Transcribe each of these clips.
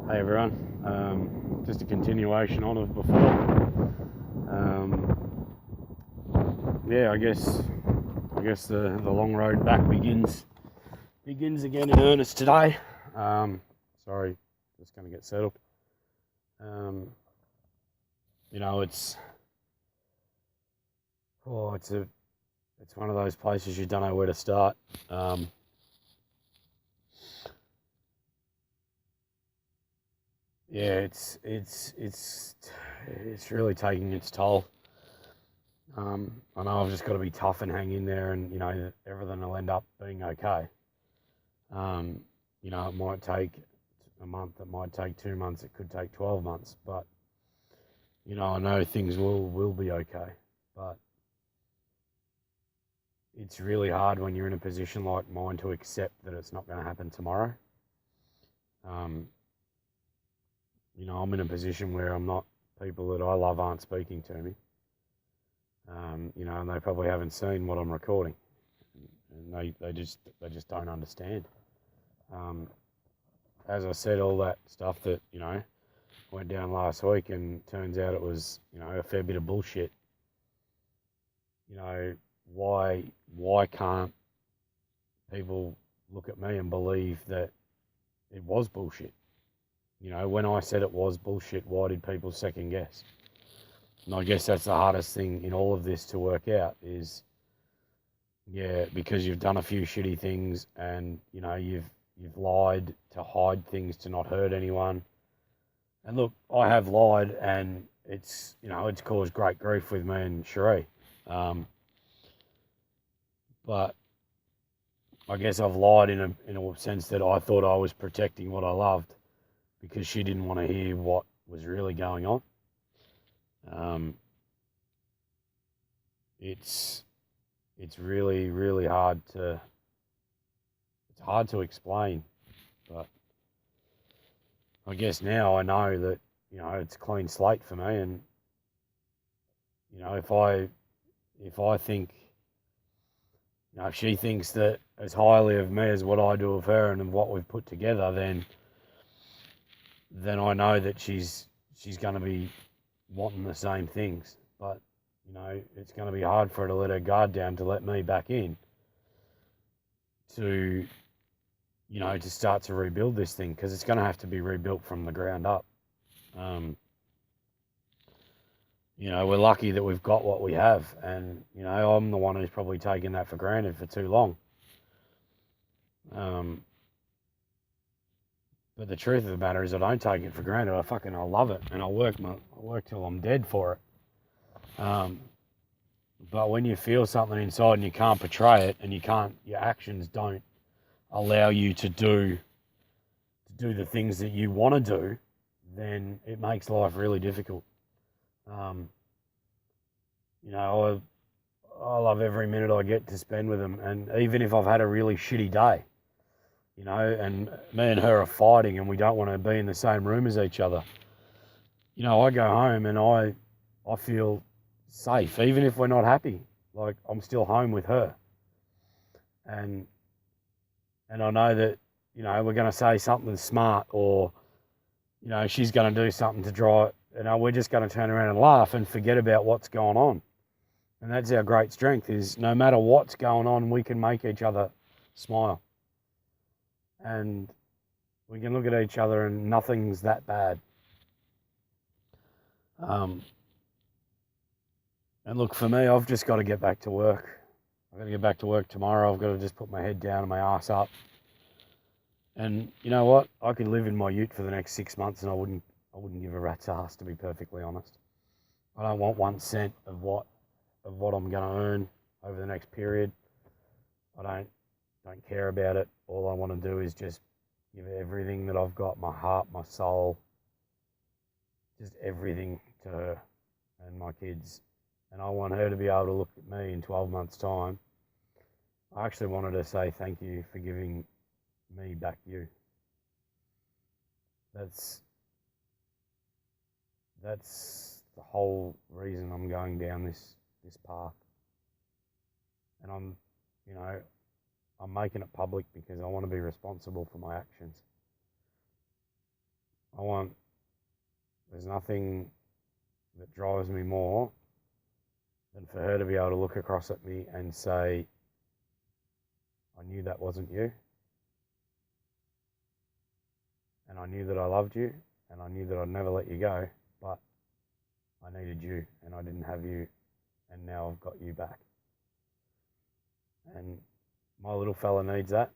Hey everyone, just a continuation on of before. Yeah, I guess the long road back begins again in earnest today. Sorry, just going to get settled. Um, you know, it's one of those places you don't know where to start. Yeah, it's really taking its toll. I know I've just got to be tough and hang in there, and everything will end up being okay. Um, it might take a month, it might take 2 months, it could take 12 months, but I know things will be okay. But it's really hard when you're in a position like mine to accept that it's not going to happen tomorrow. Um, I'm in a position where I'm not people that I love aren't speaking to me. And they probably haven't seen what I'm recording, and they just don't understand. Um, as I said, all that stuff that went down last week, and turns out it was a fair bit of bullshit. You know why can't people look at me and believe that it was bullshit? When I said it was bullshit, why did people second guess? And I guess that's the hardest thing in all of this to work out is, yeah, because you've done a few shitty things, and you've lied to hide things to not hurt anyone. And look, I have lied, and it's caused great grief with me and Cherie. But I guess I've lied in a sense that I thought I was protecting what I loved because she didn't want to hear what was really going on. Um, it's it's really really hard to explain, but I guess now I know that it's a clean slate for me, and if I think if she thinks that as highly of me as what I do of her and of what we've put together, then I know that she's going to be wanting the same things. But it's going to be hard for her to let her guard down to let me back in to to start to rebuild this thing, because it's going to have to be rebuilt from the ground up. Um, we're lucky that we've got what we have, and I'm the one who's probably taken that for granted for too long. Um, but the truth of the matter is, I don't take it for granted. I love it, and I work till I'm dead for it. But when you feel something inside and you can't portray it, and your actions don't allow you to do the things that you want to do, then it makes life really difficult. Um, I love every minute I get to spend with them, and even if I've had a really shitty day, and me and her are fighting, and we don't want to be in the same room as each other, I go home and I feel safe, even if we're not happy. Like, I'm still home with her, and I know that we're going to say something smart, or she's going to do something to draw it. We're just going to turn around and laugh and forget about what's going on. And that's our great strength, is no matter what's going on, we can make each other smile. And we can look at each other and nothing's that bad. And look, for me, I've just got to get back to work. I've got to get back to work tomorrow. I've got to just put my head down and my ass up. And you know what? I could live in my ute for the next 6 months, and I wouldn't give a rat's ass, to be perfectly honest. I don't want 1 cent of what I'm going to earn over the next period. I don't care about it. All I want to do is just give everything that I've got, my heart, my soul, just everything, to her and my kids. And I want her to be able to look at me in 12 months' time. I actually wanted to say thank you for giving me back you. That's the whole reason I'm going down this path. And I'm making it public because I want to be responsible for my actions. I there's nothing that drives me more than for her to be able to look across at me and say, I knew that wasn't you. And I knew that I loved you, and I knew that I'd never let you go, but I needed you, and I didn't have you, and now I've got you back. And my little fella needs that.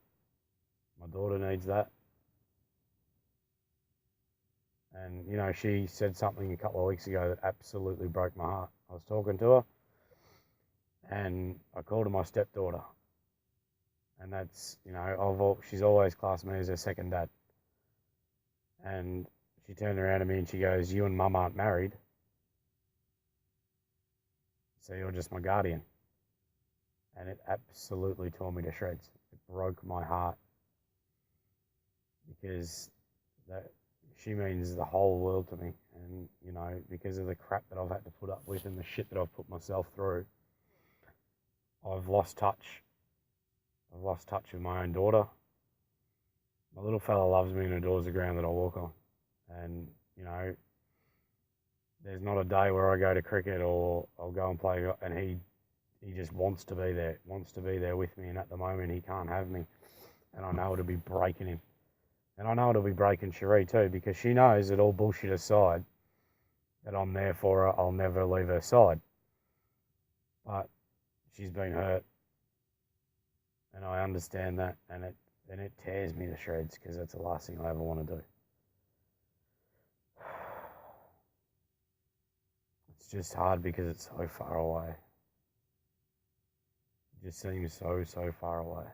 My daughter needs that. And, you know, she said something a couple of weeks ago that absolutely broke my heart. I was talking to her, and I called her my stepdaughter. And that's, you know, she's always classed me as her second dad. And she turned around to me and she goes, you and Mum aren't married, so you're just my guardian. And it absolutely tore me to shreds. It broke my heart, because she means the whole world to me. And, you know, because of the crap that I've had to put up with and the shit that I've put myself through, I've lost touch. I've lost touch with my own daughter. My little fella loves me and adores the ground that I walk on. And, you know, there's not a day where I go to cricket or I'll go and play, and he just wants to be there with me. And at the moment, he can't have me. And I know it'll be breaking him. And I know it'll be breaking Cherie too, because she knows that, all bullshit aside, that I'm there for her. I'll never leave her side. But she's been hurt. And I understand that, and it tears me to shreds, because that's the last thing I ever want to do. It's just hard because it's so far away. It just seems so far away.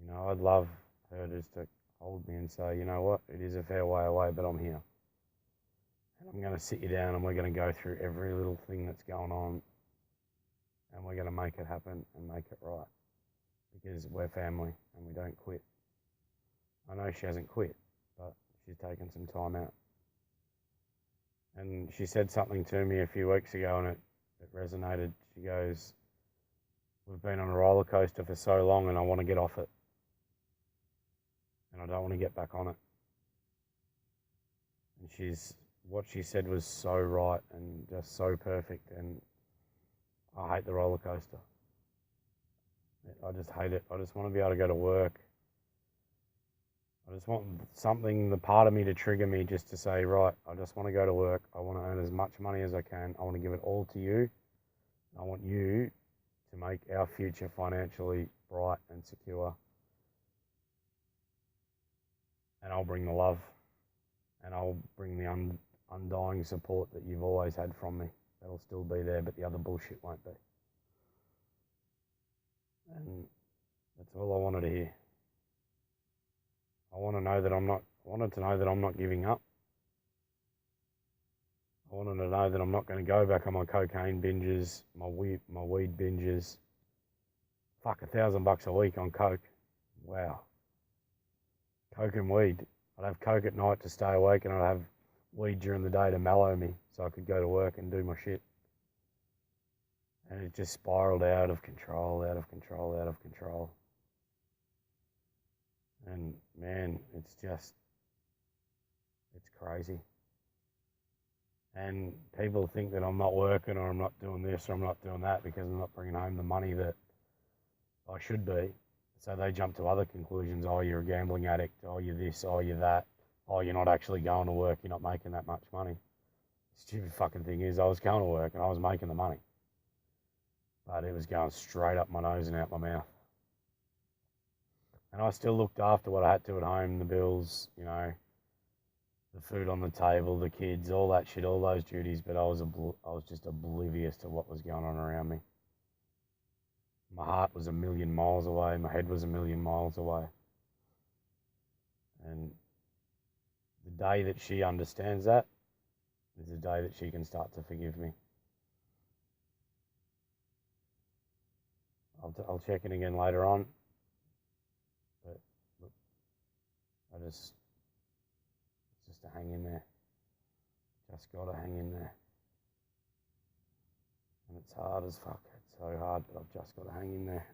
You know, I'd love her just to hold me and say, you know what, it is a fair way away, but I'm here. And I'm going to sit you down and we're going to go through every little thing that's going on, and we're going to make it happen and make it right, because we're family and we don't quit. I know she hasn't quit, but she's taken some time out. And she said something to me a few weeks ago, and it resonated. She goes, we've been on a roller coaster for so long and I want to get off it. And I don't want to get back on it. And what she said was so right and just so perfect, and I hate the roller coaster. I just hate it. I just want to be able to go to work. I just want something, the part of me, to trigger me just to say, right, I just want to go to work. I want to earn as much money as I can. I want to give it all to you. I want you to make our future financially bright and secure. And I'll bring the love, and I'll bring the undying support that you've always had from me. That'll still be there, but the other bullshit won't be. And that's all I wanted to hear. I wanted to know that I'm not giving up. I wanted to know that I'm not going to go back on my cocaine binges, my weed binges. Fuck, $1,000 a week on coke. Wow. Coke and weed. I'd have coke at night to stay awake, and I'd have weed during the day to mellow me so I could go to work and do my shit. And it just spiraled out of control. And man, it's crazy. And people think that I'm not working, or I'm not doing this, or I'm not doing that, because I'm not bringing home the money that I should be. So they jump to other conclusions. Oh, you're a gambling addict. Oh, you're this. Oh, you're that. Oh, you're not actually going to work. You're not making that much money. The stupid fucking thing is, I was going to work and I was making the money, but it was going straight up my nose and out my mouth. And I still looked after what I had to at home, the bills, you know, the food on the table, the kids, all that shit, all those duties. But I was just oblivious to what was going on around me. My heart was a million miles away. My head was a million miles away. And the day that she understands that is the day that she can start to forgive me. I'll check in again later on. But look, it's just to hang in there. Just got to hang in there. And it's hard as fuck. It's so hard, but I've just got to hang in there.